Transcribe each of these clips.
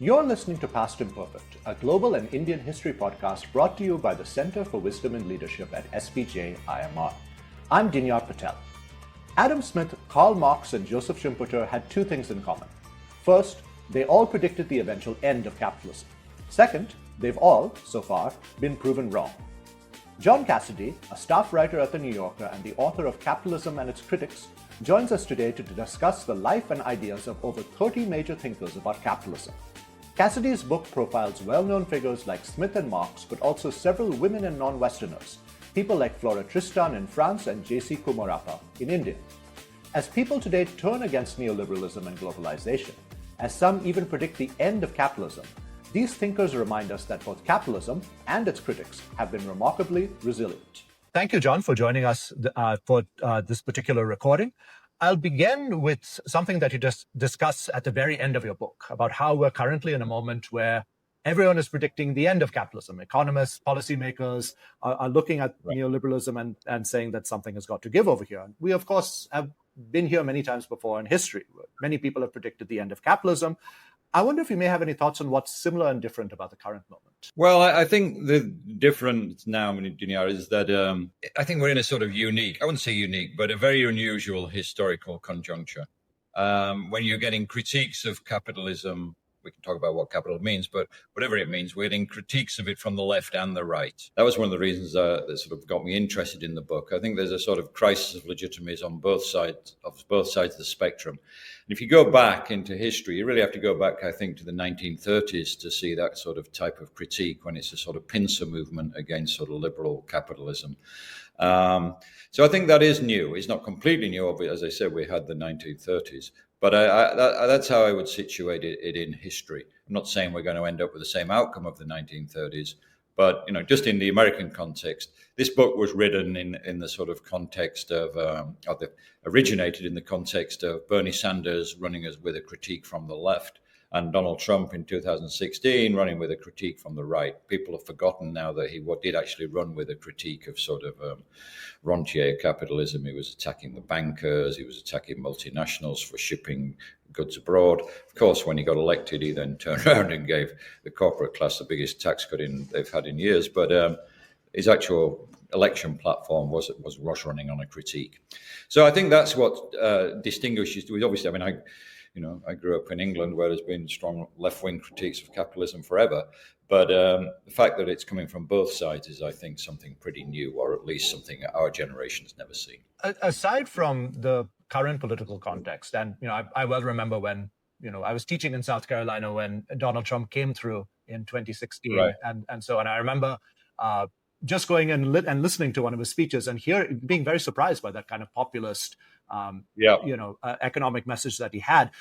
You're listening to Past Imperfect, a global and Indian history podcast brought to you by the Center for Wisdom and Leadership at SPJIMR. I'm Dinyar Patel. Adam Smith, Karl Marx, and Joseph Schumpeter had two things in common. First, they all predicted the eventual end of capitalism. Second, they've all, so far, been proven wrong. John Cassidy, a staff writer at The New Yorker and the author of Capitalism and Its Critics, joins us today to discuss the life and ideas of over 30 major thinkers about capitalism. Cassidy's book profiles well-known figures like Smith and Marx, but also several women and non-Westerners, people like Flora Tristan in France and J.C. Kumarappa in India. As people today turn against neoliberalism and globalization, as some even predict the end of capitalism, these thinkers remind us that both capitalism and its critics have been remarkably resilient. Thank you, John, for joining us for this particular recording. I'll begin with something that you just discuss at the very end of your book about how we're currently in a moment where everyone is predicting the end of capitalism. Economists, policymakers are looking at neoliberalism and saying that something has got to give over here. We, of course, have been here many times before in history. Many people have predicted the end of capitalism. I wonder if you may have any thoughts on what's similar and different about the current moment. Well, I think the difference now, Dinyar, is that I think we're in a sort of unique, I wouldn't say unique, but a very unusual historical conjuncture. When you're getting critiques of capitalism, we can talk about what capital means, but whatever it means, we're getting critiques of it from the left and the right. That was one of the reasons that sort of got me interested in the book. I think there's a sort of crisis of legitimacy on both sides of the spectrum. And if you go back into history, you really have to go back, I think, to the 1930s to see that sort of type of critique when it's a sort of pincer movement against sort of liberal capitalism. So I think that is new. It's not completely new. As I said, we had the 1930s. But that's how I would situate it in history. I'm not saying we're going to end up with the same outcome of the 1930s, but just in the American context, this book was written in the sort of context of originated in the context of Bernie Sanders running with a critique from the left, and Donald Trump in 2016 running with a critique from the right. People have forgotten now that he did actually run with a critique of sort of rentier capitalism. He was attacking the bankers. He was attacking multinationals for shipping goods abroad. Of course, when he got elected, he then turned around and gave the corporate class the biggest tax cut they've had in years. But his actual election platform was running on a critique. So I think that's what distinguishes. Obviously, I grew up in England where there's been strong left-wing critiques of capitalism forever. But the fact that it's coming from both sides is, I think, something pretty new, or at least something our generation has never seen. Aside from the current political context, and I well remember when I was teaching in South Carolina when Donald Trump came through in 2016, right. and I remember just going and listening to one of his speeches and being very surprised by that kind of populist economic message that he had.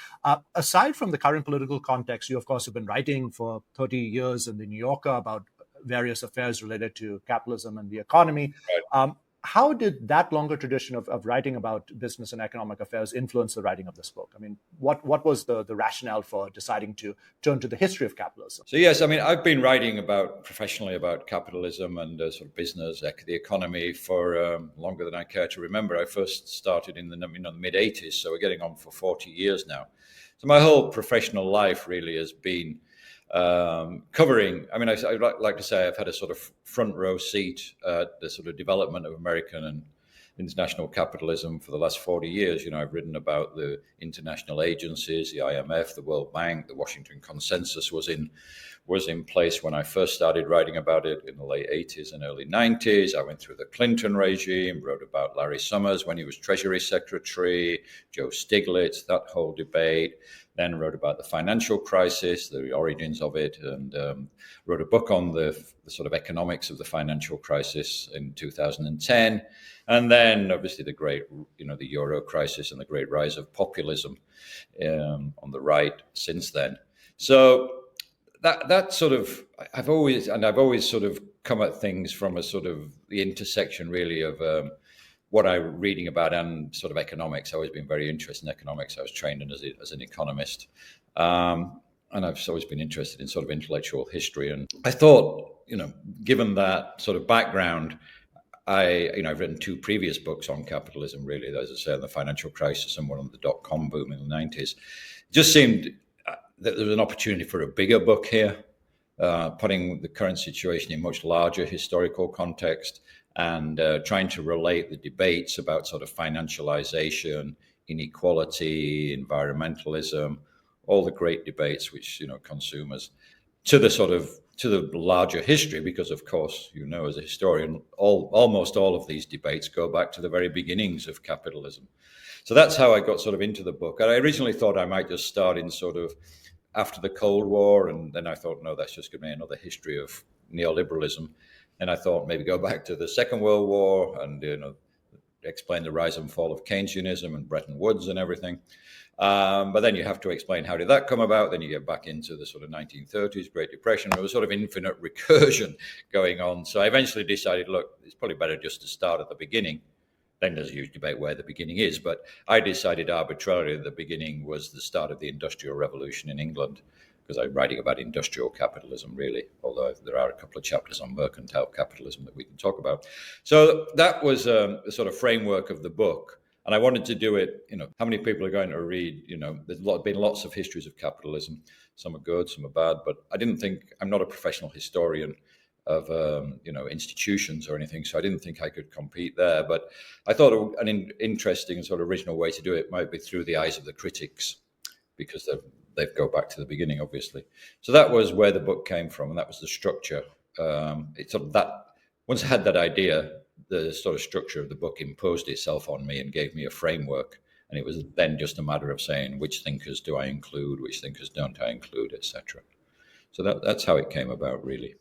Aside from the current political context, you, of course, have been writing for 30 years in The New Yorker about various affairs related to capitalism and the economy. Right. How did that longer tradition of writing about business and economic affairs influence the writing of this book? I mean, what was the rationale for deciding to turn to the history of capitalism? So, yes, I've been writing professionally about capitalism and sort of business, the economy for longer than I care to remember. I first started in the mid-'80s, so we're getting on for 40 years now. So my whole professional life really has been covering, I'd like to say I've had a sort of front row seat at the sort of development of American and international capitalism for the last 40 years. I've written about the international agencies, the IMF, the World Bank, the Washington Consensus was in place when I first started writing about it in the late 80s and early 90s. I went through the Clinton regime, wrote about Larry Summers when he was Treasury Secretary, Joe Stiglitz, that whole debate. Then wrote about the financial crisis, the origins of it, and wrote a book on the sort of economics of the financial crisis in 2010. And then obviously the great, the Euro crisis and the great rise of populism on the right since then. So that sort of, I've always sort of come at things from a sort of the intersection really of what I'm reading about and sort of economics. I've always been very interested in economics. I was trained as an economist. And I've always been interested in sort of intellectual history. And I thought, given that sort of background, I've written two previous books on capitalism, really, as I say, on the financial crisis and one on the dot-com boom in the 90s. It just seemed there's an opportunity for a bigger book here, putting the current situation in much larger historical context and trying to relate the debates about sort of financialization, inequality, environmentalism, all the great debates which, consumers, to the larger history, because of course, as a historian, almost all of these debates go back to the very beginnings of capitalism. So that's how I got sort of into the book. I originally thought I might just start in sort of after the Cold War, and then I thought, no, that's just going to be another history of neoliberalism. And I thought maybe go back to the Second World War and explain the rise and fall of Keynesianism and Bretton Woods and everything. But then you have to explain how did that come about. Then you get back into the sort of 1930s, Great Depression. There was sort of infinite recursion going on. So I eventually decided, look, it's probably better just to start at the beginning. Then there's a huge debate where the beginning is. But I decided arbitrarily that the beginning was the start of the Industrial Revolution in England, because I'm writing about industrial capitalism, really, although there are a couple of chapters on mercantile capitalism that we can talk about. So that was the sort of framework of the book. And I wanted to do it, how many people are going to read, there's been lots of histories of capitalism. Some are good, some are bad, but I'm not a professional historian of, institutions or anything, so I didn't think I could compete there. But I thought an interesting sort of original way to do it might be through the eyes of the critics, because they go back to the beginning, obviously. So that was where the book came from, and that was the structure. It's sort of that, once I had that idea, the sort of structure of the book imposed itself on me and gave me a framework. And it was then just a matter of saying, which thinkers do I include, which thinkers don't I include, etc. So that's how it came about, really.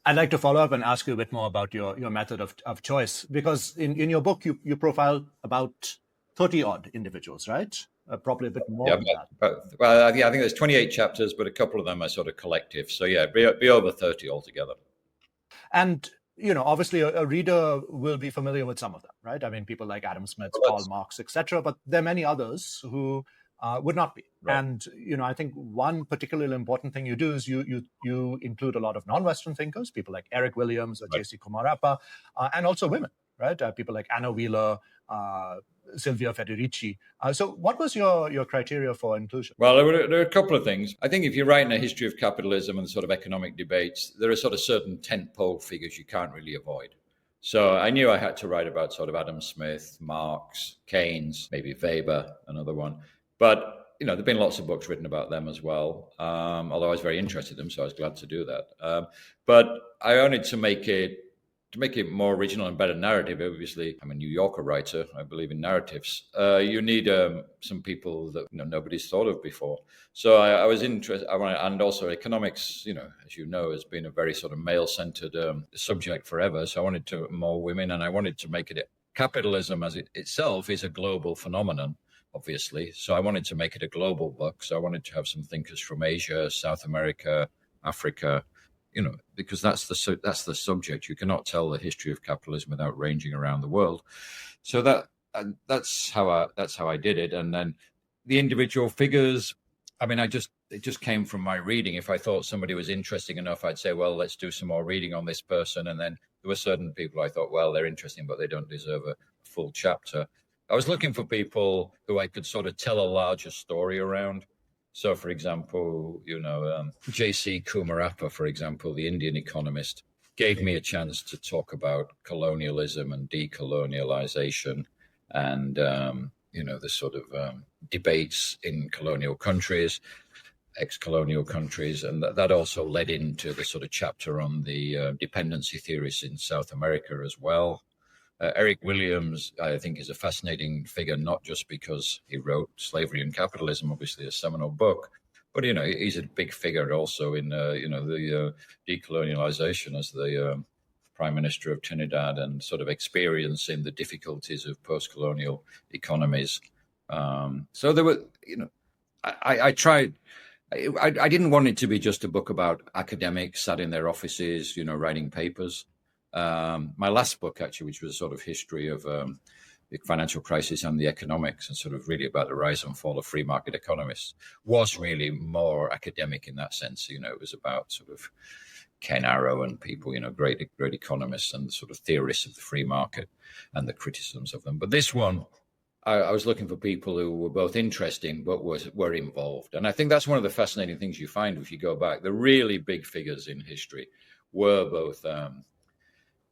I'd like to follow up and ask you a bit more about your method of choice, because in your book, you profile about 30 odd individuals, right? Probably a bit more than that. Well, I think there's 28 chapters, but a couple of them are sort of collective. So yeah, be over 30 altogether. And, obviously a reader will be familiar with some of them, right? I mean, people like Adam Smith, Karl Marx, etc. But there are many others who would not be. Right. And, I think one particularly important thing you do is you include a lot of non-Western thinkers, people like Eric Williams or J.C. Kumarappa, and also women, right? People like Anna Wheeler, Silvia Federici. So what was your criteria for inclusion? Well, there are a couple of things. I think if you're writing a history of capitalism and sort of economic debates, there are sort of certain tentpole figures you can't really avoid. So I knew I had to write about sort of Adam Smith, Marx, Keynes, maybe Weber, another one. But, there have been lots of books written about them as well, although I was very interested in them, so I was glad to do that. But I wanted to make it more original and better narrative. Obviously, I'm a New Yorker writer. I believe in narratives. You need some people that nobody's thought of before. So I was interested. And also economics, as you know, has been a very sort of male-centered subject forever. So I wanted more women, and I wanted to make it. Capitalism as itself is a global phenomenon, obviously. So I wanted to make it a global book. So I wanted to have some thinkers from Asia, South America, Africa. Because that's the subject. You cannot tell the history of capitalism without ranging around the world. So that's how I did it. And then the individual figures, it just came from my reading. If I thought somebody was interesting enough, I'd say, well, let's do some more reading on this person. And then there were certain people I thought, well, they're interesting, but they don't deserve a full chapter. I was looking for people who I could sort of tell a larger story around. So, for example, J.C. Kumarappa, for example, the Indian economist, gave me a chance to talk about colonialism and decolonialization and, the sort of debates in colonial countries, ex-colonial countries. And that also led into the sort of chapter on the dependency theorists in South America as well. Eric Williams, I think, is a fascinating figure, not just because he wrote Slavery and Capitalism, obviously a seminal book, but, he's a big figure also in, the decolonialization as the Prime Minister of Trinidad and sort of experiencing the difficulties of post-colonial economies. So there were, I tried. I didn't want it to be just a book about academics sat in their offices, writing papers. My last book, actually, which was a sort of history of the financial crisis and the economics and sort of really about the rise and fall of free market economists, was really more academic in that sense. It was about sort of Ken Arrow and people, great economists and the sort of theorists of the free market and the criticisms of them. But this one, I was looking for people who were both interesting but were involved. And I think that's one of the fascinating things you find if you go back. The really big figures in history were both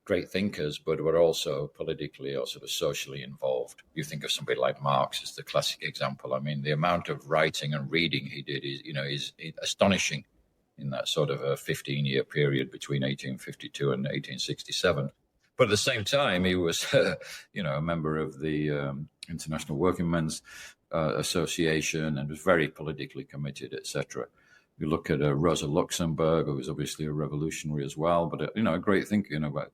great thinkers, but were also politically or sort of socially involved. You think of somebody like Marx as the classic example. I mean, the amount of writing and reading he did is astonishing in that sort of a 15-year period between 1852 and 1867. But at the same time, he was, a member of the International Working Men's Association and was very politically committed, etc. You look at Rosa Luxemburg, who was obviously a revolutionary as well, but a great thinker. But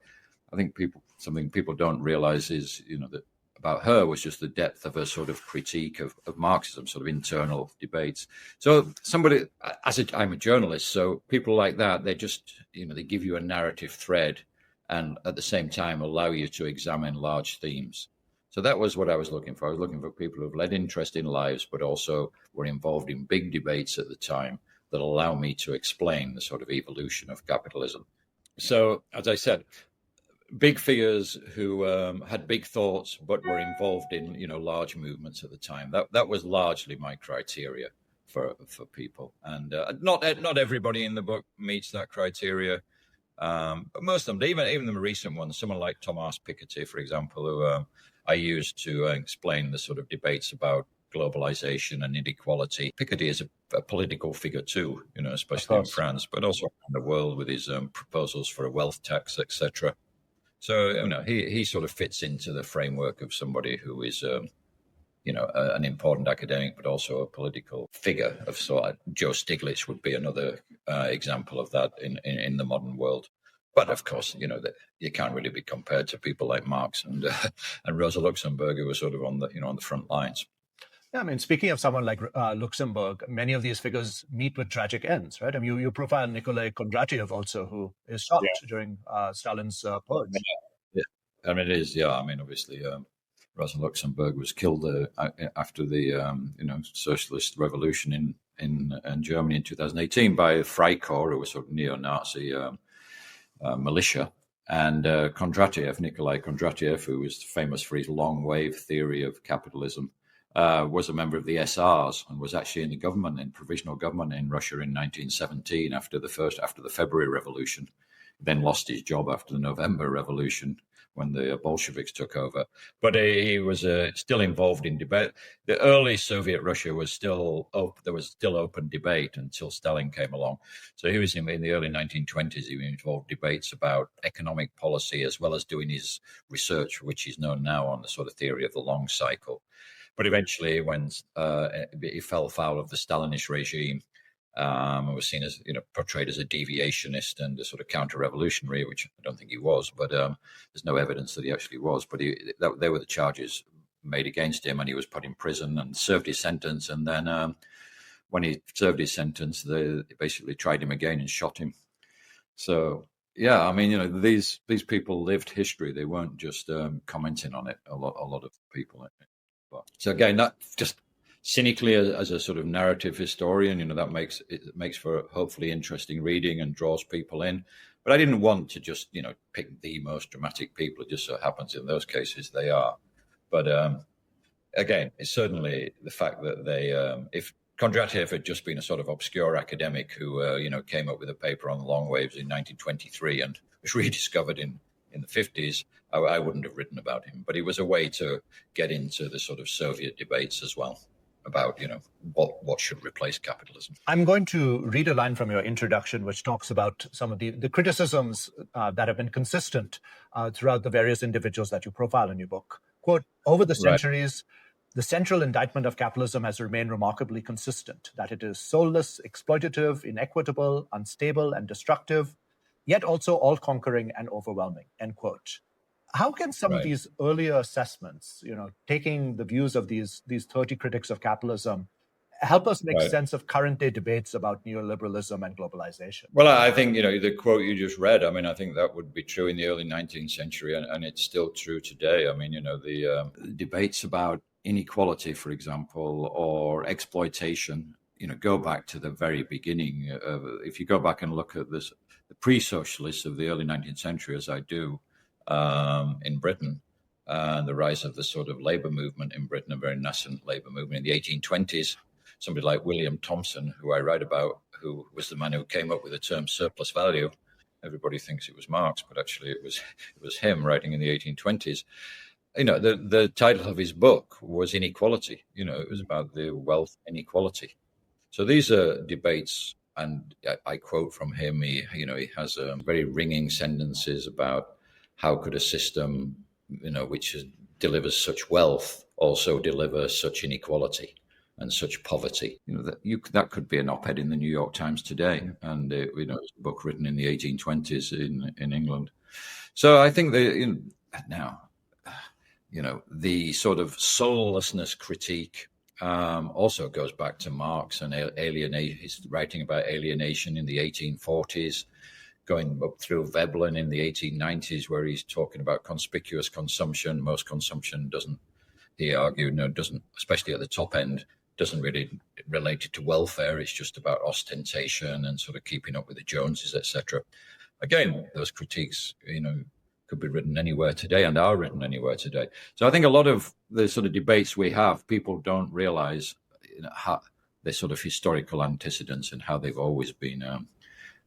I think something people don't realize is, that about her was just the depth of her sort of critique of Marxism, sort of internal debates. So I'm a journalist, so people like that, they just, they give you a narrative thread and at the same time allow you to examine large themes. So that was what I was looking for. I was looking for people who've led interesting lives, but also were involved in big debates at the time that allow me to explain the sort of evolution of capitalism. So, as I said, big figures who had big thoughts, but were involved in, large movements at the time. That was largely my criteria for people. And not everybody in the book meets that criteria. But most of them, even the recent ones, someone like Thomas Piketty, for example, who I used to explain the sort of debates about globalization and inequality. Piketty is a political figure too, especially in France, but also around the world with his proposals for a wealth tax, etc. So, he sort of fits into the framework of somebody who is, an important academic, but also a political figure of sort. Joe Stiglitz would be another example of that in the modern world. But of course, that you can't really be compared to people like Marx and Rosa Luxemburg, who were sort of on the front lines. Yeah, I mean, speaking of someone like Luxemburg, many of these figures meet with tragic ends, right? I mean, you profile Nikolai Kondratiev also, who is shot during Stalin's purge. Yeah, I mean, it is. Yeah, I mean, obviously, Rosa Luxemburg was killed after the socialist revolution in Germany in 2018 by Freikorps, who was sort of neo-Nazi militia. And Nikolai Kondratiev, who was famous for his long wave theory of capitalism, was a member of the SRs and was actually in the government, in provisional government in Russia in 1917 after the February Revolution. Then lost his job after the November Revolution when the Bolsheviks took over. But he was still involved in debate. The early Soviet Russia was there was still open debate until Stalin came along. So he was in the early 1920s. He was involved in debates about economic policy as well as doing his research, which is known now on the sort of theory of the long cycle. But eventually, when he fell foul of the Stalinist regime, was seen as, portrayed as a deviationist and a sort of counter-revolutionary, which I don't think he was, but there's no evidence that he actually was. But they were the charges made against him, and he was put in prison and served his sentence. And then when he served his sentence, they basically tried him again and shot him. So, yeah, I mean, these people lived history. They weren't just commenting on it, a lot of people. So again, that just cynically as a sort of narrative historian, that makes for hopefully interesting reading and draws people in. But I didn't want to just, pick the most dramatic people. It just so happens in those cases they are. But again, it's certainly the fact that if Kondratiev had just been a sort of obscure academic who, came up with a paper on the long waves in 1923 and was rediscovered in the 50s, I wouldn't have written about him. But it was a way to get into the sort of Soviet debates as well about, what should replace capitalism. I'm going to read a line from your introduction, which talks about some of the criticisms that have been consistent throughout the various individuals that you profile in your book. Quote, over the centuries, the central indictment of capitalism has remained remarkably consistent, that it is soulless, exploitative, inequitable, unstable, and destructive, yet also all-conquering and overwhelming, end quote. How can some of these earlier assessments, taking the views of these 30 critics of capitalism, help us make sense of current day debates about neoliberalism and globalization? Well, I think, the quote you just read, I think that would be true in the early 19th century, and it's still true today. I mean, the debates about inequality, for example, or exploitation, go back to the very beginning. If you go back and look at the pre-socialists of the early 19th century, as I do, in Britain, and the rise of the sort of labor movement in Britain, a very nascent labor movement in the 1820s. Somebody like William Thompson, who I write about, who was the man who came up with the term surplus value. Everybody thinks it was Marx, but actually it was him writing in the 1820s. The title of his book was Inequality. It was about the wealth inequality. So these are debates, and I quote from him. He has very ringing sentences about how could a system, which delivers such wealth, also deliver such inequality and such poverty. That could be an op-ed in the New York Times today, and it's a book written in the 1820s in England. So I think that now, the sort of soullessness critique also goes back to Marx and alienation. He's writing about alienation in the 1840s, going up through Veblen in the 1890s, where he's talking about conspicuous consumption. Most consumption doesn't, he argued, doesn't, especially at the top end, doesn't really relate it to welfare. It's just about ostentation and sort of keeping up with the Joneses, etc. Again, those critiques, could be written anywhere today and are written anywhere today. So I think a lot of the sort of debates we have, people don't realize how their sort of historical antecedents and how they've always been,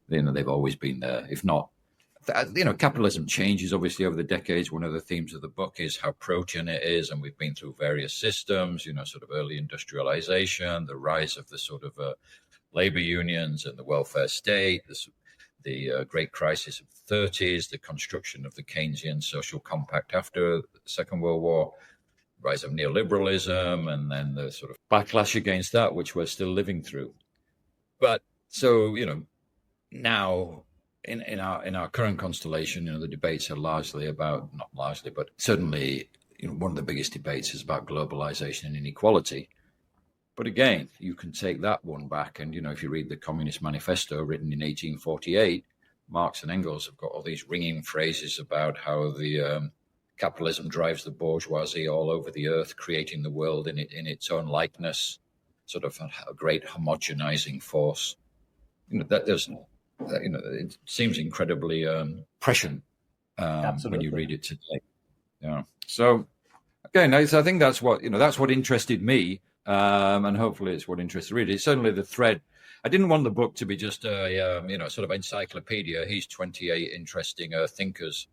they've always been there. If not, capitalism changes obviously over the decades. One of the themes of the book is how protean it is, and we've been through various systems, sort of early industrialization, the rise of the sort of labor unions and the welfare state, the great crisis of the 30s, the construction of the Keynesian social compact after the Second World War, rise of neoliberalism, and then the sort of backlash against that, which we're still living through. But so, now in our current constellation, the debates are largely about, not largely, but certainly, one of the biggest debates is about globalization and inequality. But again, you can take that one back, and if you read the Communist Manifesto written in 1848, Marx and Engels have got all these ringing phrases about how the capitalism drives the bourgeoisie all over the earth, creating the world in its own likeness, sort of a great homogenizing force. It seems incredibly prescient when you read it today. Yeah. So again, I think that's what interested me, and hopefully it's what interests the reader. It's certainly the thread. I didn't want the book to be just a sort of encyclopedia. He's 28 interesting thinkers.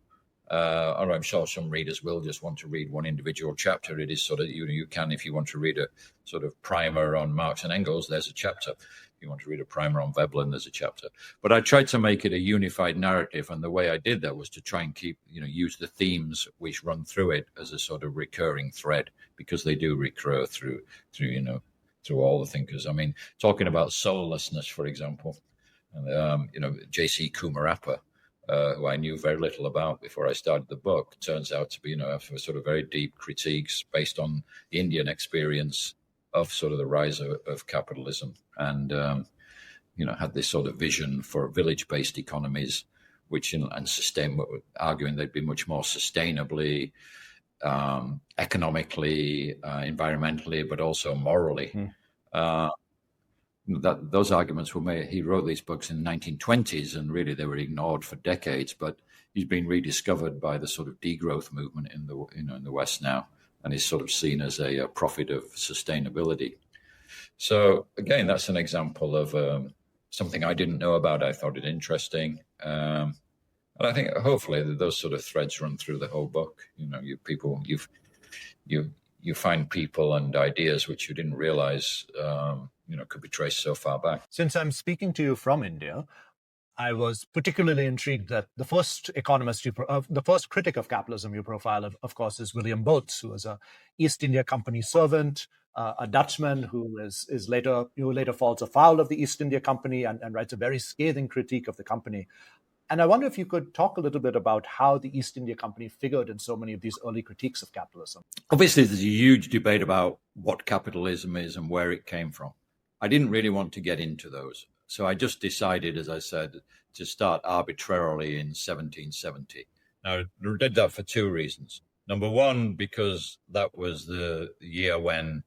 Or I'm sure some readers will just want to read one individual chapter. It is sort of, you can, if you want to read a sort of primer on Marx and Engels, there's a chapter. If you want to read a primer on Veblen, there's a chapter. But I tried to make it a unified narrative. And the way I did that was to try and use the themes which run through it as a sort of recurring thread, because they do recur through all the thinkers. I mean, talking about soullessness, for example, J.C. Kumarappa, who I knew very little about before I started the book, turns out to be, sort of very deep critiques based on the Indian experience of sort of the rise of capitalism, and had this sort of vision for village-based economies, which arguing they'd be much more sustainably, economically, environmentally, but also morally. Those arguments were made. He wrote these books in the 1920s, and really they were ignored for decades. But he's been rediscovered by the sort of degrowth movement in the West now, and is sort of seen as a prophet of sustainability. So again, that's an example of something I didn't know about. I thought it interesting, and I think hopefully those sort of threads run through the whole book. You find people and ideas which you didn't realize could be traced so far back. Since I'm speaking to you from India, I was particularly intrigued that the first economist, the first critic of capitalism you profile, of course, is William Booth, who was a East India Company servant, a Dutchman who later falls afoul of the East India Company and writes a very scathing critique of the company. And I wonder if you could talk a little bit about how the East India Company figured in so many of these early critiques of capitalism. Obviously, there's a huge debate about what capitalism is and where it came from. I didn't really want to get into those. So I just decided, as I said, to start arbitrarily in 1770. Now, I did that for two reasons. Number one, because that was the year when,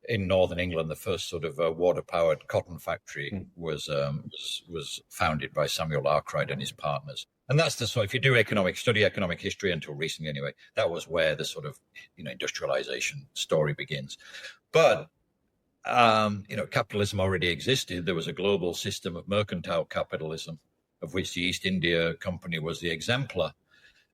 in northern England, the first sort of water-powered cotton factory was founded by Samuel Arkwright and his partners. And that's the sort, if you do study economic history until recently anyway, that was where the sort of, industrialization story begins. But, capitalism already existed. There was a global system of mercantile capitalism, of which the East India Company was the exemplar.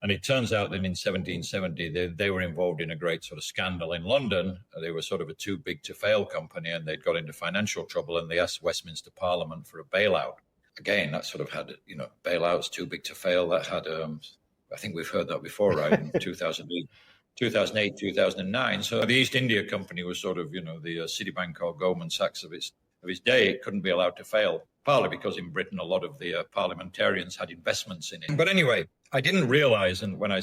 And it turns out that in 1770, they were involved in a great sort of scandal in London. They were sort of a too big to fail company, and they'd got into financial trouble, and they asked Westminster Parliament for a bailout. Again, that sort of had, bailouts too big to fail. That had, I think we've heard that before, right? In 2008, 2009. So the East India Company was sort of, the Citibank or Goldman Sachs of its day. It couldn't be allowed to fail, partly because in Britain, a lot of the parliamentarians had investments in it. But anyway, I didn't realize, and when I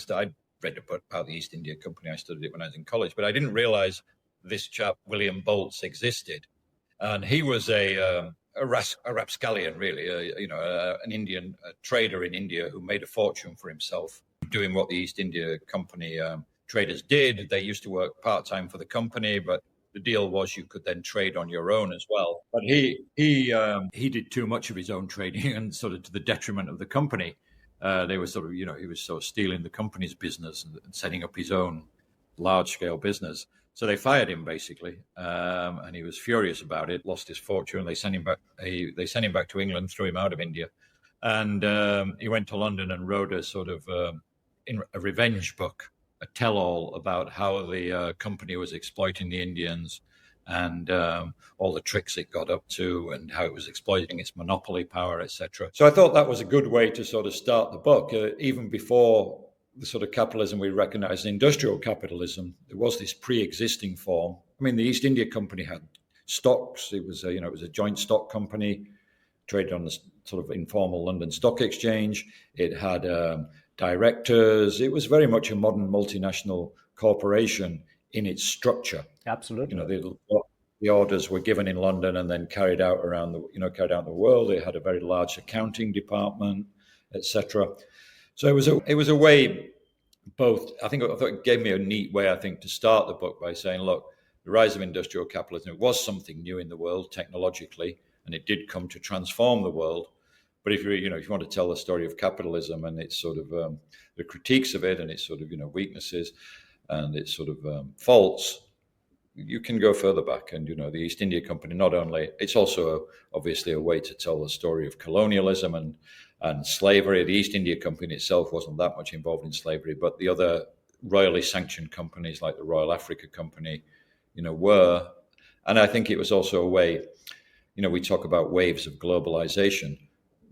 read about the East India Company, I studied it when I was in college, but I didn't realize this chap, William Boltz, existed. And he was a rapscallion, really, an Indian trader in India who made a fortune for himself doing what the East India Company traders did. They used to work part-time for the company, but the deal was you could then trade on your own as well. But he did too much of his own trading, and sort of to the detriment of the company. They were sort of, he was sort of stealing the company's business and setting up his own large-scale business. So they fired him basically, and he was furious about it. Lost his fortune. They sent him back. They sent him back to England, threw him out of India, and he went to London and wrote a sort of a revenge book, a tell-all about how the company was exploiting the Indians, and all the tricks it got up to, and how it was exploiting its monopoly power, etc. So I thought that was a good way to sort of start the book, even before the sort of capitalism we recognize as industrial capitalism. There was this pre-existing form. I mean, the East India Company had stocks. It was a joint stock company, traded on the sort of informal London Stock Exchange. It had directors. It was very much a modern multinational corporation in its structure. Absolutely. The orders were given in London and then carried out around the world. They had a very large accounting department, etc. So it was a way, both. I thought it gave me a neat way, I think, to start the book by saying, look, the rise of industrial capitalism was something new in the world technologically, and it did come to transform the world. But if you want to tell the story of capitalism and its sort of the critiques of it and its sort of weaknesses and its sort of faults, you can go further back. And the East India Company, not only, it's also obviously a way to tell the story of colonialism and slavery. The East India Company itself wasn't that much involved in slavery, but the other royally sanctioned companies like the Royal Africa Company, were. And I think it was also a way, we talk about waves of globalization.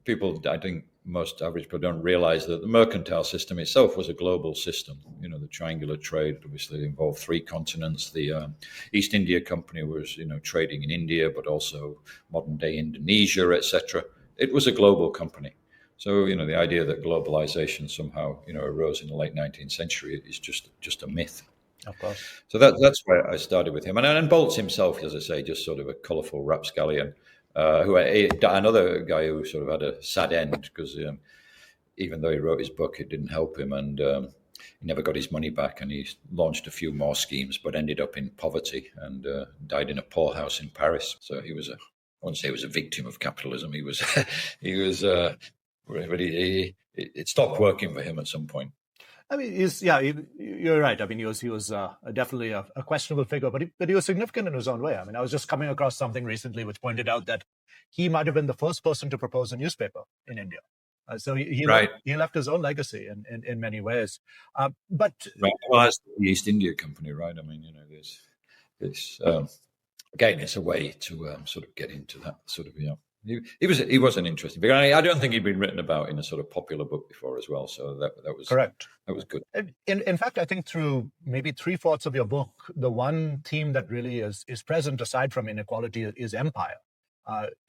I think most average people don't realize that the mercantile system itself was a global system. The triangular trade obviously involved 3 continents. The East India Company was, trading in India, but also modern day Indonesia, etc. It was a global company. So, the idea that globalization somehow, arose in the late 19th century is just a myth. Of course. So that's where I started with him. And Boltz himself, as I say, just sort of a colourful rapscallion, another guy who sort of had a sad end, because even though he wrote his book, it didn't help him, and he never got his money back, and he launched a few more schemes, but ended up in poverty and died in a poorhouse in Paris. So I wouldn't say he was a victim of capitalism. He was, it stopped working for him at some point. I mean, you're right. I mean, he was definitely a questionable figure, but he was significant in his own way. I mean, I was just coming across something recently which pointed out that he might have been the first person to propose a newspaper in India. So he left his own legacy in many ways. But right. Well, that's the East India Company, right? I mean, there's again, it's a way to sort of get into that sort of He was an interesting figure. I don't think he'd been written about in a sort of popular book before as well. So that was correct. That was good. In fact, I think through maybe 3/4 of your book, the one theme that really is present aside from inequality is empire.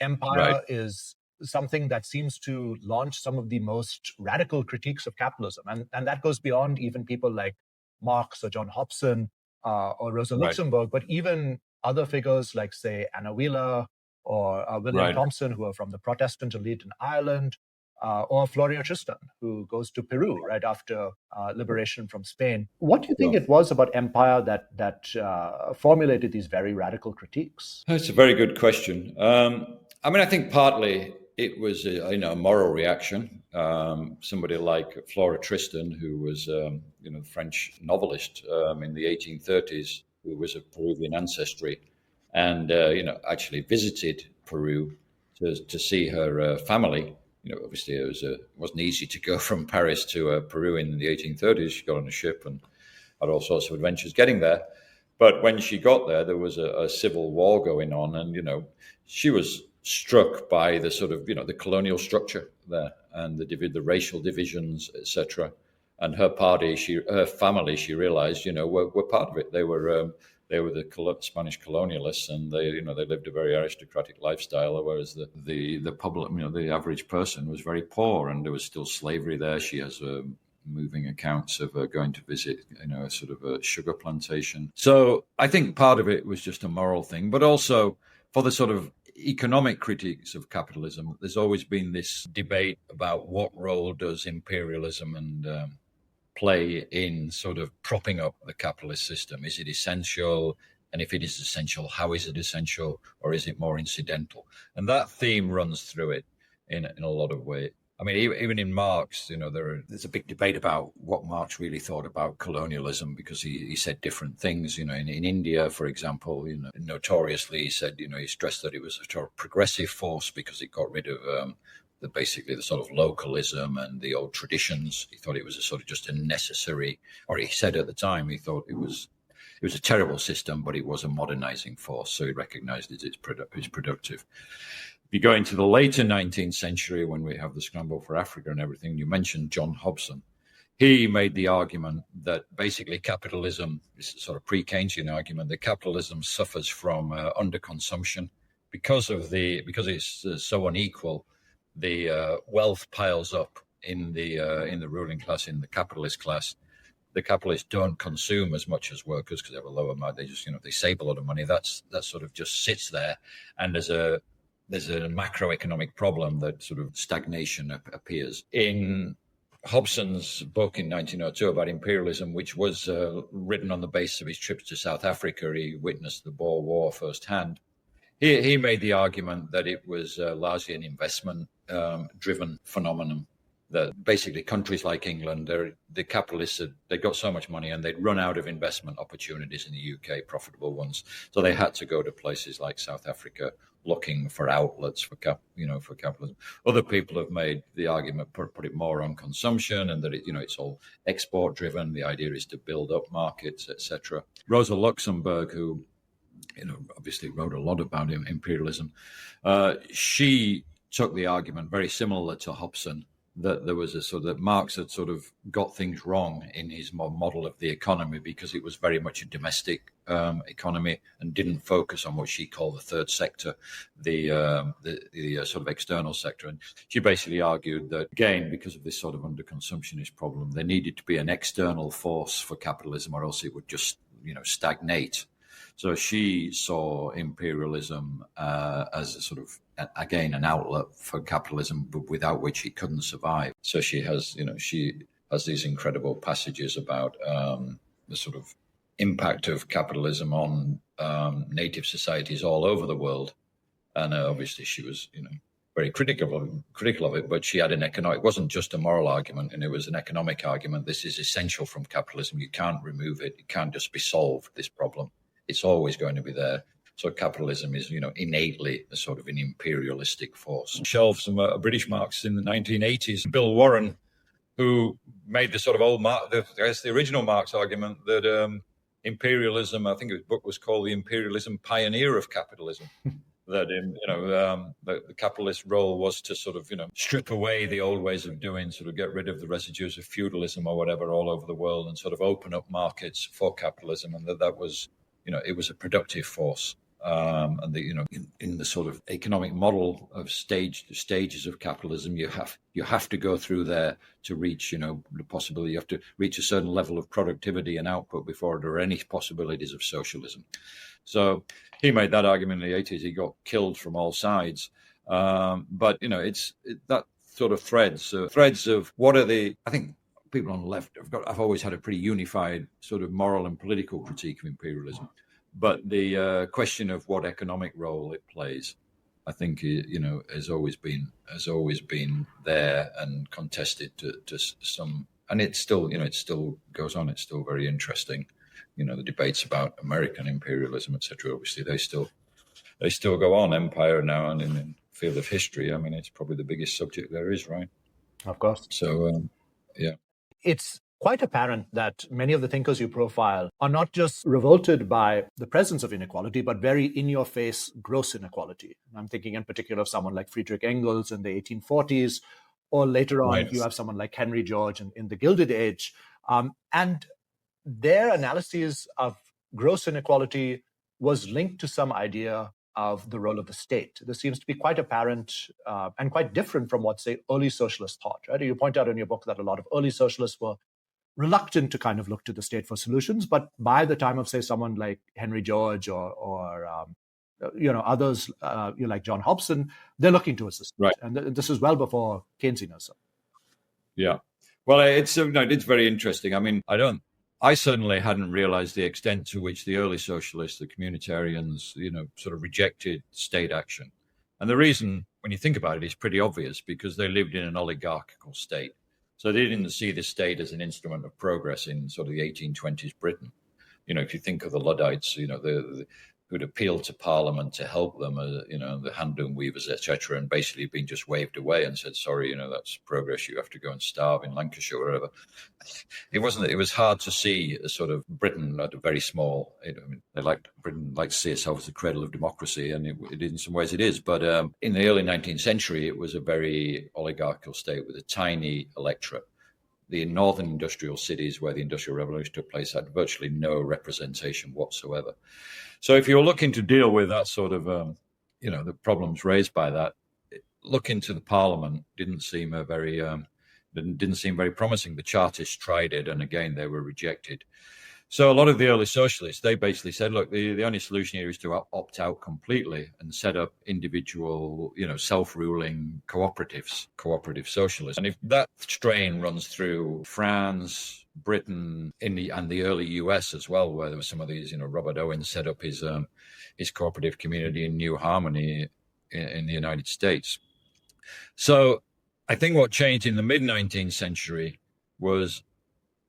Empire is something that seems to launch some of the most radical critiques of capitalism, and that goes beyond even people like Marx or John Hobson or Rosa Luxemburg, but even other figures like, say, Anna Wheeler or William Thompson, who are from the Protestant elite in Ireland, or Florio Tristan, who goes to Peru right after liberation from Spain. What do you think it was about empire that formulated these very radical critiques? That's a very good question. I mean, I think partly it was a moral reaction. Somebody like Flora Tristan, who was the French novelist in the 1830s, who was of Peruvian ancestry, and actually visited Peru to see her family. Obviously it wasn't easy to go from Paris to Peru in the 1830s. She got on a ship and had all sorts of adventures getting there. But when she got there was a civil war going on, and she was struck by the sort of the colonial structure there and the racial divisions, etc. And her party, her family, she realized, were part of it. They were the Spanish colonialists, and they lived a very aristocratic lifestyle, whereas the public, the average person was very poor, and there was still slavery there. She has moving accounts of going to visit, a sort of a sugar plantation. So I think part of it was just a moral thing, but also for the sort of economic critiques of capitalism, there's always been this debate about what role does imperialism and play in sort of propping up the capitalist system. Is it essential? And if it is essential, how is it essential? Or is it more incidental? And that theme runs through it in a lot of ways. I mean, even in Marx, there's a big debate about what Marx really thought about colonialism, because he said different things. In India, for example, notoriously he said, he stressed that it was a sort of progressive force because it got rid of basically the sort of localism and the old traditions. He thought it was a sort of just a necessary, or he said at the time, he thought it was a terrible system, but it was a modernizing force. So he recognized it's productive. If you go into the later 19th century, when we have the scramble for Africa and everything, you mentioned John Hobson. He made the argument that basically capitalism, this sort of pre-Keynesian argument, that capitalism suffers from underconsumption because it's so unequal. The wealth piles up in the ruling class, in the capitalist class. The capitalists don't consume as much as workers because they have a lower amount. They just they save a lot of money. That sort of just sits there, and there's a macroeconomic problem that sort of stagnation appears. In Hobson's book in 1902 about imperialism, which was written on the basis of his trips to South Africa, he witnessed the Boer War firsthand. He made the argument that it was largely an investment-driven phenomenon, that basically countries like England, the capitalists, they got so much money and they'd run out of investment opportunities in the UK, profitable ones. So they had to go to places like South Africa looking for outlets for capitalism. Other people have made the argument, put it more on consumption, and that it's all export driven. The idea is to build up markets, etc. Rosa Luxemburg, who obviously wrote a lot about imperialism, she took the argument very similar to Hobson, that there was that Marx had sort of got things wrong in his model of the economy, because it was very much a domestic economy and didn't focus on what she called the third sector, the sort of external sector. And she basically argued that, again, because of this sort of underconsumptionist problem, there needed to be an external force for capitalism, or else it would just stagnate. So she saw imperialism as a sort of, again, an outlet for capitalism, but without which it couldn't survive. So she has these incredible passages about the sort of impact of capitalism on native societies all over the world. And obviously she was, very critical of it, but she had it wasn't just a moral argument, and it was an economic argument. This is essential from capitalism. You can't remove it. It can't just be solved, this problem. It's always going to be there. So capitalism is, innately a sort of an imperialistic force. Shelves from a British Marxist in the 1980s, Bill Warren, who made the sort of the original Marx argument that imperialism, I think his book was called The Imperialism Pioneer of Capitalism, that the capitalist role was to sort of, strip away the old ways of doing, sort of get rid of the residues of feudalism or whatever all over the world, and sort of open up markets for capitalism, and that was, it was a productive force. And in the sort of economic model of stages of capitalism, you have to go through there to reach, the possibility. You have to reach a certain level of productivity and output before there are any possibilities of socialism. So he made that argument in the 80s. He got killed from all sides. But that sort of threads of what are the, I think, people on the left I've always had a pretty unified sort of moral and political critique of imperialism, but the question of what economic role it plays I think, has always been there and contested to some, and it still goes on. It's still very interesting. The debates about American imperialism, etc. Obviously, they still go on. Empire now, and in the field of history, I mean, it's probably the biggest subject there is, right? Of course. So, yeah. It's quite apparent that many of the thinkers you profile are not just revolted by the presence of inequality, but very in-your-face gross inequality. I'm thinking in particular of someone like Friedrich Engels in the 1840s, or later on, Right. you have someone like Henry George in the Gilded Age. And their analyses of gross inequality was linked to some idea of the role of the state. This seems to be quite apparent and quite different from what, say, early socialists thought. Right? You point out in your book that a lot of early socialists were reluctant to kind of look to the state for solutions, but by the time of, say, someone like Henry George or others, like John Hobson, they're looking towards the state, right. And this is well before Keynesianism. Yeah, well, it's very interesting. I mean, I certainly hadn't realized the extent to which the early socialists, the communitarians, sort of rejected state action. And the reason, when you think about it, is pretty obvious, because they lived in an oligarchical state. So they didn't see the state as an instrument of progress in sort of the 1820s Britain. If you think of the Luddites, who'd appealed to Parliament to help them, the hand loom weavers, etc., and basically been just waved away and said, sorry, that's progress. You have to go and starve in Lancashire or wherever. It was hard to see a sort of Britain at a very small, Britain liked to see itself as the cradle of democracy, and it in some ways it is. But in the early 19th century, it was a very oligarchical state with a tiny electorate. The northern industrial cities where the Industrial Revolution took place had virtually no representation whatsoever. So if you're looking to deal with that sort of, the problems raised by that, looking to the Parliament didn't seem very promising. The Chartists tried it, and again, they were rejected. So a lot of the early socialists, they basically said, look, the only solution here is to opt out completely and set up individual, self-ruling cooperative socialism. And if that strain runs through France, Britain, and the early US as well, where there were some of these, Robert Owen set up his cooperative community in New Harmony in the United States. So I think what changed in the mid-19th century was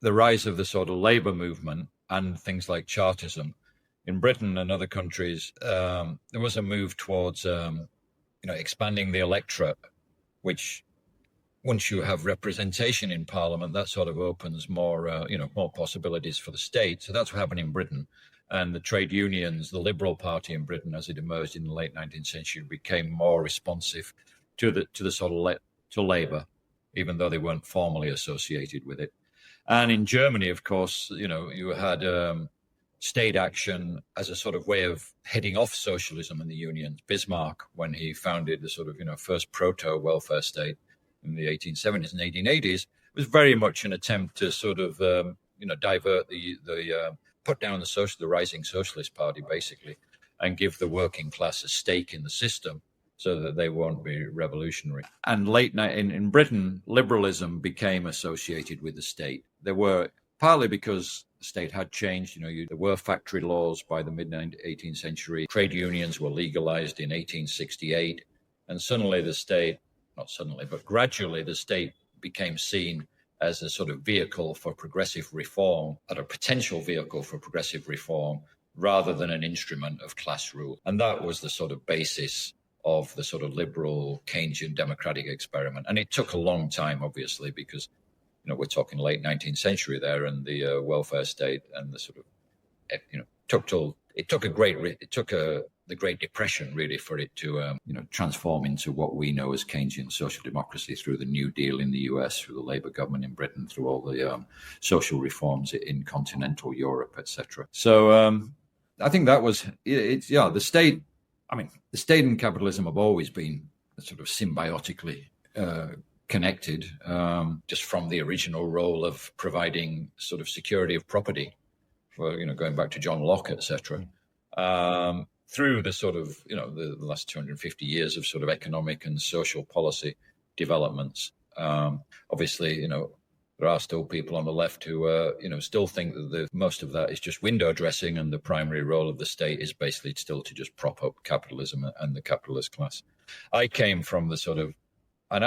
the rise of the sort of labor movement and things like Chartism. In Britain and other countries, there was a move towards, expanding the electorate, which once you have representation in Parliament, that sort of opens more, more possibilities for the state. So that's what happened in Britain. And the trade unions, the Liberal Party in Britain, as it emerged in the late 19th century, became more responsive to the sort of to labor, even though they weren't formally associated with it. And in Germany, of course, you had state action as a sort of way of heading off socialism and the unions. Bismarck, when he founded the sort of, first proto-welfare state in the 1870s and 1880s, was very much an attempt to sort of, divert put down the rising socialist party, basically, and give the working class a stake in the system, so that they won't be revolutionary. And in Britain, liberalism became associated with the state. There were, partly because the state had changed, there were factory laws by the mid-18th century. Trade unions were legalized in 1868. And suddenly gradually the state became seen as a sort of vehicle for progressive reform, or a potential vehicle for progressive reform, rather than an instrument of class rule. And that was the sort of basis of the sort of liberal Keynesian democratic experiment. And it took a long time, obviously, because, we're talking late 19th century there, and the welfare state and the sort of, the Great Depression really for it to, transform into what we know as Keynesian social democracy through the New Deal in the US, through the Labour government in Britain, through all the social reforms in continental Europe, etc. So I think that was, the state. I mean, the state and capitalism have always been sort of symbiotically connected, just from the original role of providing sort of security of property for, going back to John Locke, etc., through the sort of, the last 250 years of sort of economic and social policy developments. Obviously, there are still people on the left who, still think that most of that is just window dressing, and the primary role of the state is basically still to just prop up capitalism and the capitalist class. I came from the sort of, and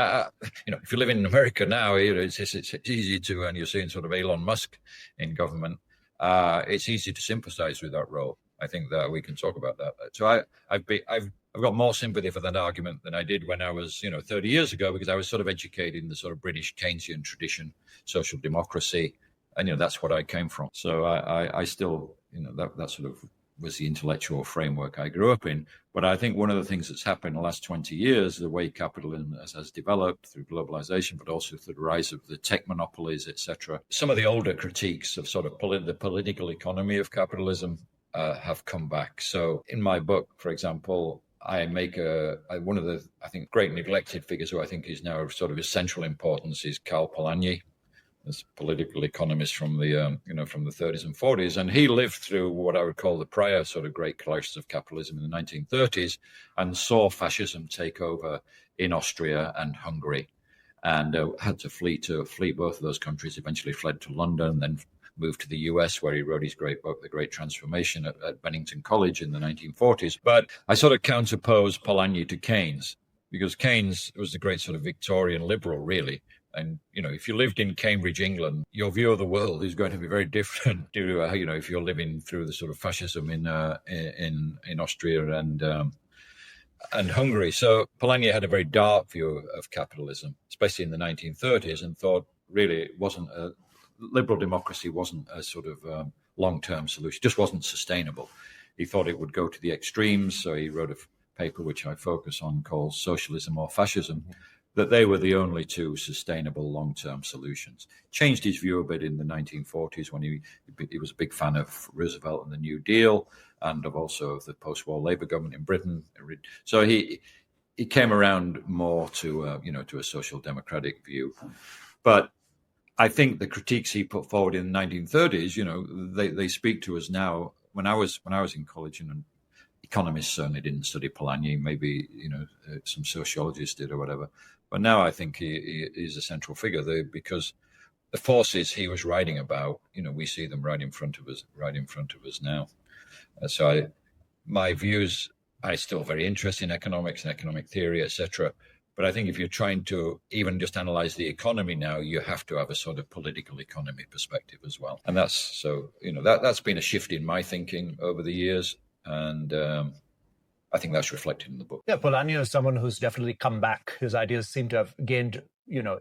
if you live in America now, it's easy to, and you're seeing sort of Elon Musk in government. It's easy to sympathise with that role. I think that we can talk about that. So I've got more sympathy for that argument than I did when I was, 30 years ago, because I was sort of educated in the sort of British Keynesian tradition, social democracy, and that's what I came from. So I still, that sort of was the intellectual framework I grew up in. But I think one of the things that's happened in the last 20 years, the way capitalism has developed through globalization, but also through the rise of the tech monopolies, etc. Some of the older critiques of sort of the political economy of capitalism have come back. So in my book, for example, I make one of the, I think, great neglected figures who I think is now of sort of essential importance is Karl as political economist from the from the 30s and 40s, and he lived through what I would call the prior sort of great crisis of capitalism in the 1930s, and saw fascism take over in Austria and Hungary, and had to flee both of those countries. Eventually fled to London, then moved to the US, where he wrote his great book, The Great Transformation, at Bennington College in the 1940s. But I sort of counterpose Polanyi to Keynes, because Keynes was the great sort of Victorian liberal, really. And, if you lived in Cambridge, England, your view of the world is going to be very different to, if you're living through the sort of fascism in Austria and Hungary. So Polanyi had a very dark view of capitalism, especially in the 1930s, and thought really it wasn't liberal democracy wasn't a sort of long-term solution, just wasn't sustainable. He thought it would go to the extremes. So he wrote a paper which I focus on called Socialism or Fascism, that they were the only two sustainable long-term solutions. Changed his view a bit in the 1940s when he was a big fan of Roosevelt and the New Deal, and also of the post-war Labour government in Britain. So he came around more to to a social democratic view. But I think the critiques he put forward in the 1930s, they speak to us now. When I was in college, economists certainly didn't study Polanyi. Maybe some sociologists did or whatever. But now I think he is a central figure there, because the forces he was writing about, we see them right in front of us now. So my views, I'm still very interested in economics and economic theory, etc. But I think if you're trying to even just analyze the economy now, you have to have a sort of political economy perspective as well. And that's that's been a shift in my thinking over the years. And I think that's reflected in the book. Yeah, Polanyi is someone who's definitely come back. His ideas seem to have gained,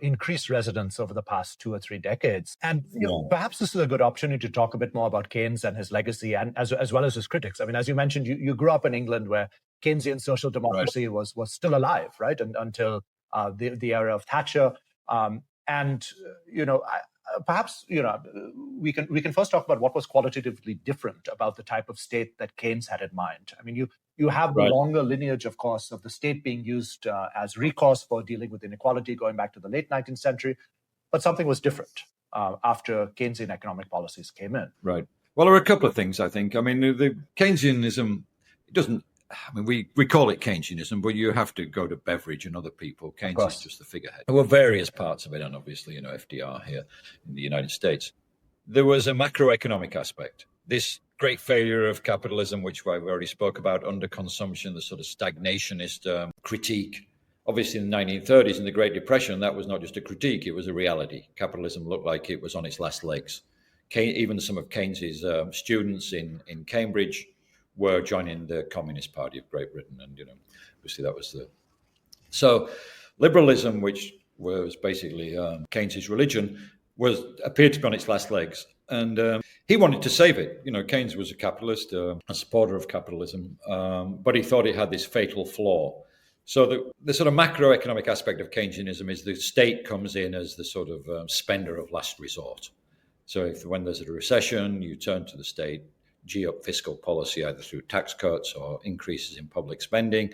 increased resonance over the past 2 or 3 decades. And perhaps this is a good opportunity to talk a bit more about Keynes and his legacy, and as well as his critics. I mean, as you mentioned, you grew up in England, where Keynesian social democracy was still alive, right, until the era of Thatcher. Perhaps we can first talk about what was qualitatively different about the type of state that Keynes had in mind. I mean, you have the longer lineage, of course, of the state being used as recourse for dealing with inequality going back to the late 19th century, but something was different after Keynesian economic policies came in. Right. Well, there are a couple of things, I think. I mean, the Keynesianism, it doesn't. I mean, we call it Keynesianism, but you have to go to Beveridge and other people. Keynes is just the figurehead. There were various parts of it, and obviously, FDR here in the United States. There was a macroeconomic aspect. This great failure of capitalism, which I've already spoke about, underconsumption, the sort of stagnationist critique. Obviously, in the 1930s, in the Great Depression, that was not just a critique, it was a reality. Capitalism looked like it was on its last legs. Even some of Keynes's students in Cambridge were joining the Communist Party of Great Britain. And, obviously that was so liberalism, which was basically Keynes's religion, appeared to be on its last legs. And he wanted to save it. Keynes was a capitalist, a supporter of capitalism, but he thought it had this fatal flaw. So the sort of macroeconomic aspect of Keynesianism is the state comes in as the sort of spender of last resort. So when there's a recession, you turn to the state, G up fiscal policy, either through tax cuts or increases in public spending.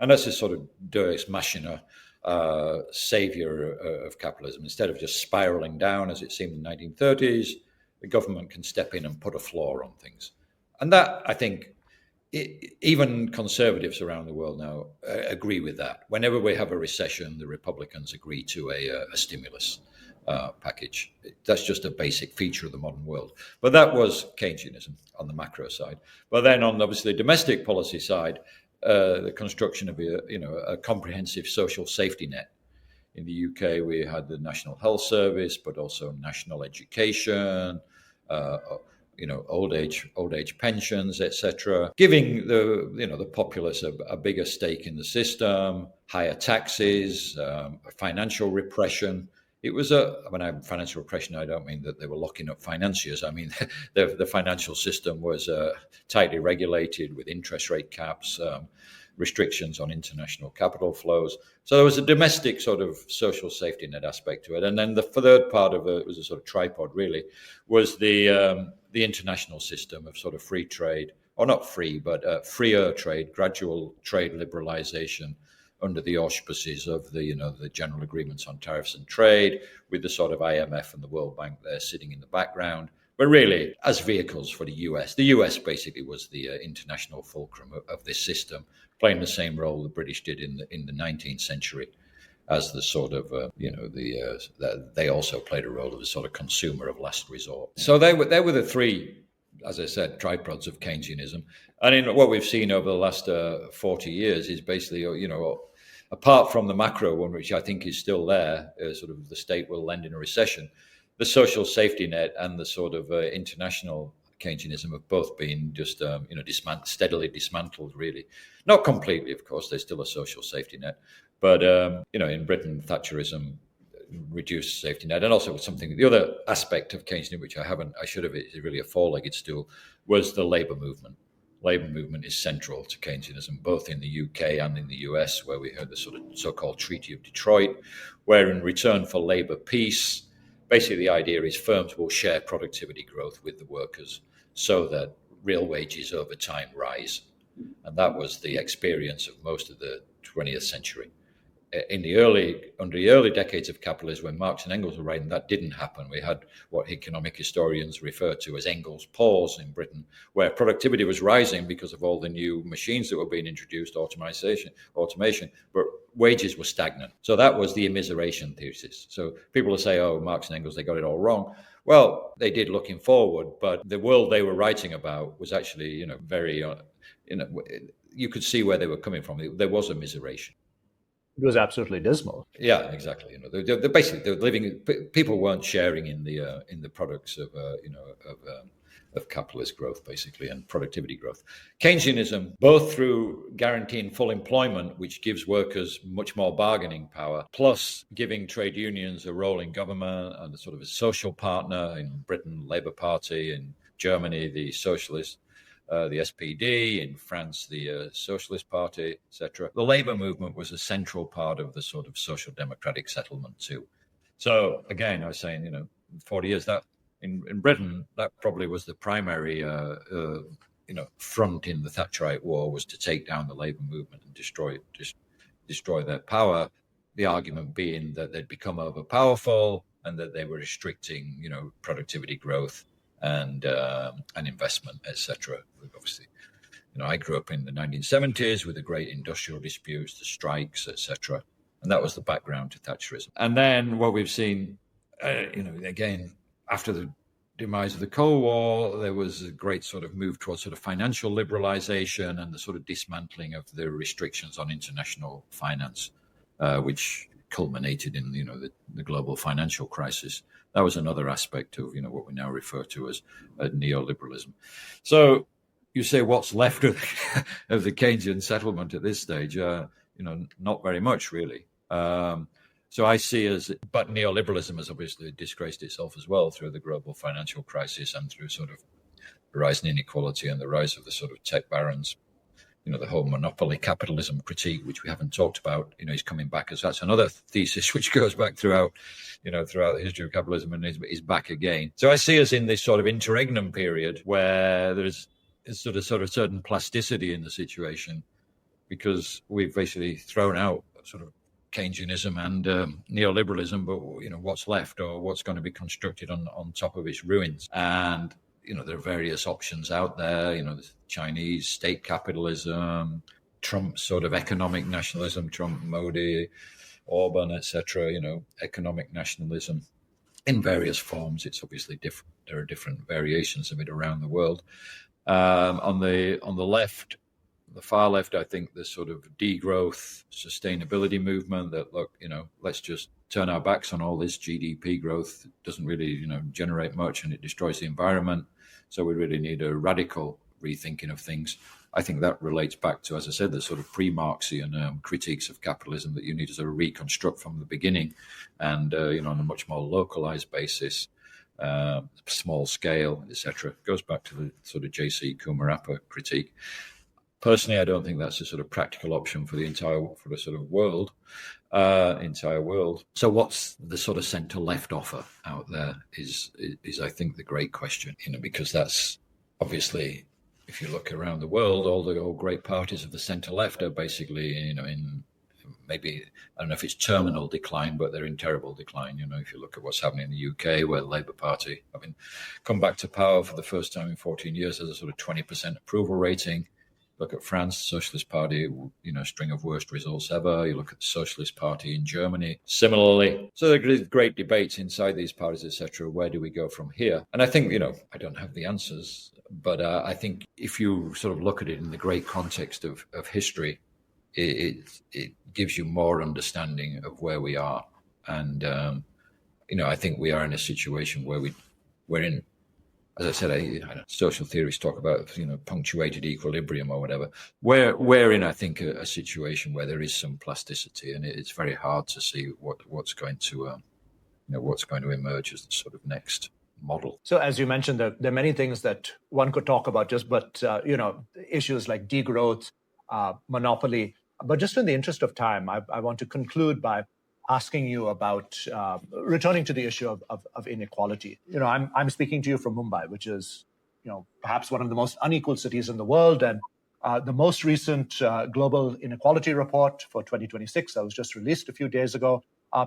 And that's this sort of Deus Machina savior of capitalism. Instead of just spiraling down, as it seemed in the 1930s, the government can step in and put a floor on things. And that, I think, even conservatives around the world now agree with that. Whenever we have a recession, the Republicans agree to a stimulus package. That's just a basic feature of the modern world. But that was Keynesianism on the macro side. But then on obviously the domestic policy side, the construction of a comprehensive social safety net. In the UK, we had the National Health Service, but also national education, old age pensions, etc., giving the populace a bigger stake in the system, higher taxes, financial repression. It was financial repression. I don't mean that they were locking up financiers. I mean the financial system was tightly regulated with interest rate caps, restrictions on international capital flows. So there was a domestic sort of social safety net aspect to it. And then the third part of it was a sort of tripod, really, was the international system of sort of free trade, or not free, but freer trade, gradual trade liberalization under the auspices of the general agreements on tariffs and trade, with the sort of IMF and the World Bank there sitting in the background. But really, as vehicles for the US basically was the international fulcrum of this system, playing the same role the British did in the 19th century, as the sort of they also played a role of the sort of consumer of last resort. So they were the three, as I said, tripods of Keynesianism. And in what we've seen over the last 40 years is basically, apart from the macro one, which I think is still there, sort of the state will lend in a recession, the social safety net and the sort of international Keynesianism have both been just steadily dismantled, really. Not completely, of course. There's still a social safety net, but in Britain, Thatcherism reduced safety net, and also something. The other aspect of Keynesianism, which I should have, is really a four-legged stool, was the labour movement. Labour movement is central to Keynesianism, both in the UK and in the US, where we had the sort of so-called Treaty of Detroit, where in return for labour peace, basically the idea is firms will share productivity growth with the workers so that real wages over time rise. And that was the experience of most of the 20th century. Under the early decades of capitalism, when Marx and Engels were writing, that didn't happen. We had what economic historians refer to as Engels' pause in Britain, where productivity was rising because of all the new machines that were being introduced, automation, but wages were stagnant. So that was the immiseration thesis. So people will say, oh, Marx and Engels, they got it all wrong. Well, they did looking forward, but the world they were writing about was actually, very, you could see where they were coming from. There was immiseration. It was absolutely dismal. Yeah, exactly. They're basically they're living. People weren't sharing in the products of capitalist growth, basically, and productivity growth. Keynesianism, both through guaranteeing full employment, which gives workers much more bargaining power, plus giving trade unions a role in government and a sort of a social partner. In Britain, Labour Party; in Germany, the Socialists. The SPD, in France, the Socialist Party, etc. The labour movement was a central part of the sort of social democratic settlement too. So again, I was saying, 40 years, that in Britain, that probably was the primary, front in the Thatcherite war, was to take down the labour movement and destroy their power. The argument being that they'd become overpowerful and that they were restricting, productivity growth and investment, etc. Obviously, I grew up in the 1970s with the great industrial disputes, the strikes, etc. And that was the background to Thatcherism. And then what we've seen, again, after the demise of the Cold War, there was a great sort of move towards sort of financial liberalization and the sort of dismantling of the restrictions on international finance, which culminated in, the global financial crisis. That was another aspect of, what we now refer to as neoliberalism. So you say what's left of the Keynesian settlement at this stage? Not very much, really. So I see but neoliberalism has obviously disgraced itself as well through the global financial crisis and through sort of the rise in inequality and the rise of the sort of tech barons. The whole monopoly capitalism critique, which we haven't talked about, is coming back, as that's another thesis which goes back throughout the history of capitalism and is back again. So I see us in this sort of interregnum period where there's sort of certain plasticity in the situation, because we've basically thrown out sort of Keynesianism and neoliberalism, but what's left, or what's going to be constructed on top of its ruins. And there are various options out there. There's Chinese state capitalism, Trump sort of economic nationalism, Trump, Modi, Orban, etc. Economic nationalism in various forms. It's obviously different. There are different variations of it around the world. On the left, the far left, I think the sort of degrowth sustainability movement that, look, let's just turn our backs on all this GDP growth. It doesn't really, generate much, and it destroys the environment. So we really need a radical rethinking of things. I think that relates back to, as I said, the sort of pre-Marxian critiques of capitalism that you need to sort of reconstruct from the beginning, and on a much more localized basis, small scale, etc. Goes back to the sort of J.C. Kumarappa critique. Personally, I don't think that's a sort of practical option for the sort of world, entire world. So what's the sort of centre-left offer out there is I think the great question, because that's obviously, if you look around the world, all great parties of the centre-left are basically, in maybe, I don't know if it's terminal decline, but they're in terrible decline. If you look at what's happening in the UK, where the Labour Party, come back to power for the first time in 14 years, there's a sort of 20% approval rating. Look at France, Socialist Party, string of worst results ever. You look at the Socialist Party in Germany, similarly. So there are great debates inside these parties, etc. Where do we go from here? And I think, I don't have the answers, but I think if you sort of look at it in the great context of history, it gives you more understanding of where we are. And, I think we are in a situation where we're in, as I said, social theorists talk about, punctuated equilibrium or whatever. We're in, I think, a situation where there is some plasticity, and it's very hard to see what's going to emerge as the sort of next model. So, as you mentioned, there are many things that one could talk about, but issues like degrowth, monopoly. But just in the interest of time, I want to conclude by asking you about returning to the issue of inequality. I'm speaking to you from Mumbai, which is, perhaps one of the most unequal cities in the world. And the most recent global inequality report for 2026 that was just released a few days ago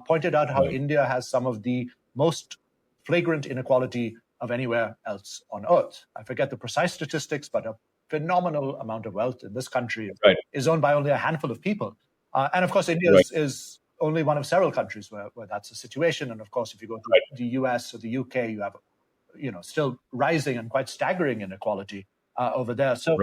pointed out how India has some of the most flagrant inequality of anywhere else on earth. I forget the precise statistics, but a phenomenal amount of wealth in this country is owned by only a handful of people. And of course, India is only one of several countries where that's the situation. And of course, if you go to the US or the UK, you have, still rising and quite staggering inequality over there. So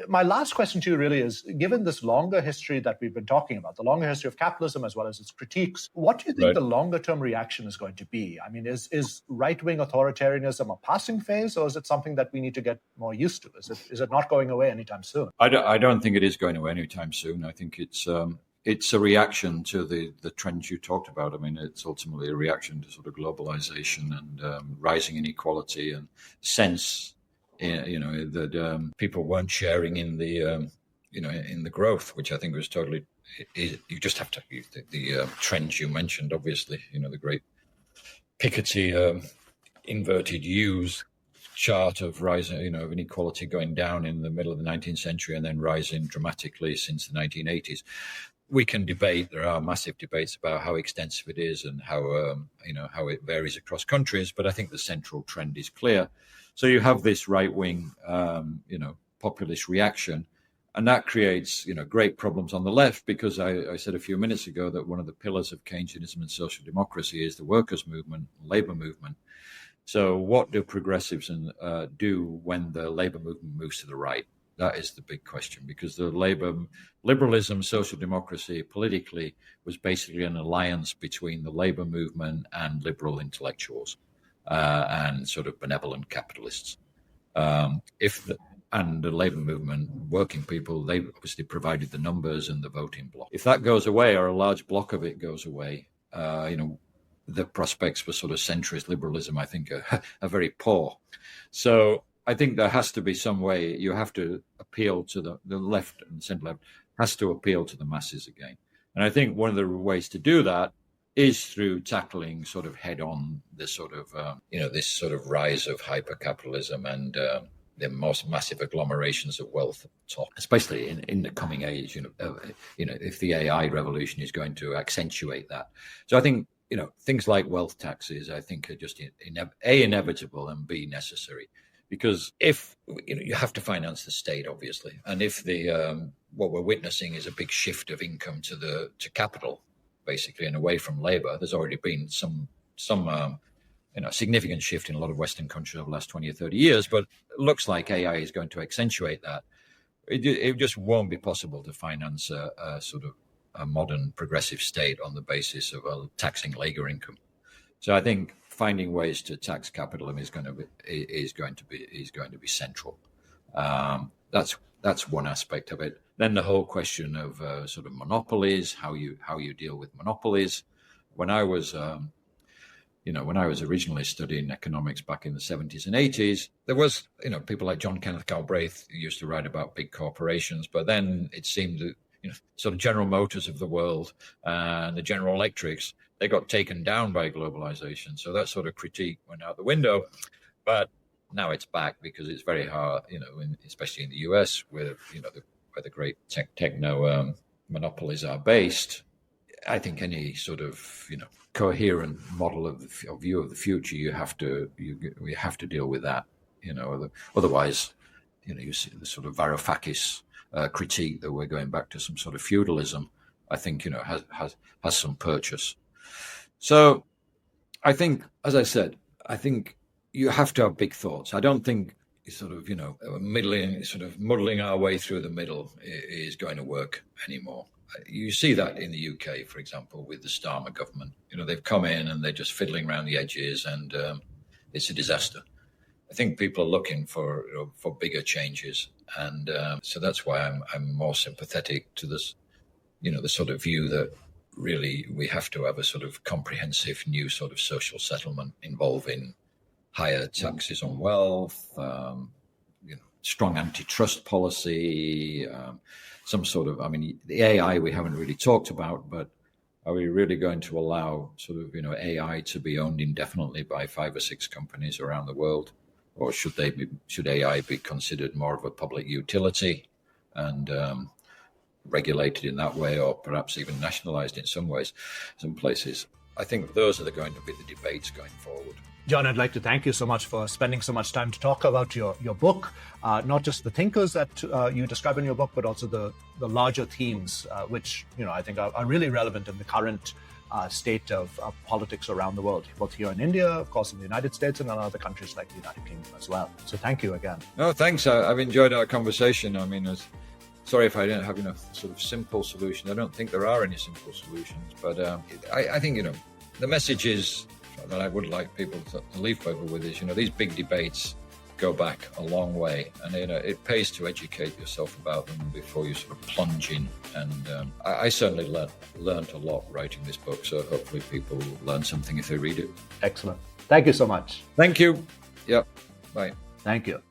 my last question to you really is, given this longer history that we've been talking about, the longer history of capitalism as well as its critiques, what do you think the longer term reaction is going to be? I mean, is right-wing authoritarianism a passing phase, or is it something that we need to get more used to? Is it not going away anytime soon? I don't think it is going away anytime soon. I think it's a reaction to the trends you talked about. I mean, it's ultimately a reaction to sort of globalization and rising inequality and sense, that people weren't sharing in the, in the growth, which I think was totally. You just have to use the trends you mentioned. Obviously, the great Piketty inverted U's chart of rising, of inequality going down in the middle of the 19th century and then rising dramatically since the 1980s. We can debate. There are massive debates about how extensive it is and how how it varies across countries. But I think the central trend is clear. So you have this right-wing, populist reaction, and that creates great problems on the left, because I said a few minutes ago that one of the pillars of Keynesianism and social democracy is the workers' movement, labor movement. So what do progressives do when the labor movement moves to the right? That is the big question, because the liberalism, social democracy politically was basically an alliance between the labor movement and liberal intellectuals and sort of benevolent capitalists. And the labor movement, working people, they obviously provided the numbers and the voting bloc. If that goes away, or a large block of it goes away, the prospects for sort of centrist liberalism, I think, are very poor. So I think there has to be some way. You have to appeal to the left and centre left has to appeal to the masses again. And I think one of the ways to do that is through tackling sort of head on this sort of, this sort of rise of hyper-capitalism and the most massive agglomerations of wealth at the top, especially in the coming age, if the AI revolution is going to accentuate that. So I think, things like wealth taxes, I think, are just inevitable and B, necessary. Because if you have to finance the state, obviously, and if the what we're witnessing is a big shift of income to capital, basically, and away from labor, there's already been some significant shift in a lot of Western countries over the last 20 or 30 years, but it looks like AI is going to accentuate that. It just won't be possible to finance a sort of a modern progressive state on the basis of taxing labor income. So I think finding ways to tax capitalism is going to be central. That's one aspect of it. Then the whole question of sort of monopolies, how you deal with monopolies. When I was originally studying economics back in the 70s and 80s, there was, people like John Kenneth Galbraith who used to write about big corporations, but then it seemed that, sort of General Motors of the world and the General Electrics, they got taken down by globalization. So that sort of critique went out the window. But now it's back because it's very hard, especially in the US, where the great techno monopolies are based. I think any sort of coherent model of view of the future, we have to deal with that. Otherwise, you see the sort of Varoufakis critique that we're going back to some sort of feudalism. I think has some purchase. So, I think, as I said, you have to have big thoughts. I don't think muddling our way through the middle is going to work anymore. You see that in the UK, for example, with the Starmer government. They've come in and they're just fiddling around the edges, and it's a disaster. I think people are looking for bigger changes, and so that's why I'm more sympathetic to this, the sort of view that really we have to have a sort of comprehensive new sort of social settlement involving higher taxes on wealth, strong antitrust policy, some sort of, the AI we haven't really talked about, but are we really going to allow sort of, AI to be owned indefinitely by 5 or 6 companies around the world? Or should AI be considered more of a public utility and regulated in that way, or perhaps even nationalized in some places? I think those are going to be the debates going forward. John, I'd like to thank you so much for spending so much time to talk about your book, not just the thinkers that you describe in your book, but also the larger themes, which I think are really relevant in the current state of politics around the world, both here in India, of course, in the United States, and in other countries like the United Kingdom as well. So thank you again. No, thanks. I've enjoyed our conversation. Sorry if I don't have sort of simple solution. I don't think there are any simple solutions, but I think the message is that I would like people to leave people with is these big debates go back a long way, and it pays to educate yourself about them before you sort of plunge in. And I certainly learned a lot writing this book, so hopefully people learn something if they read it. Excellent. Thank you so much. Thank you. Yep. Bye. Thank you.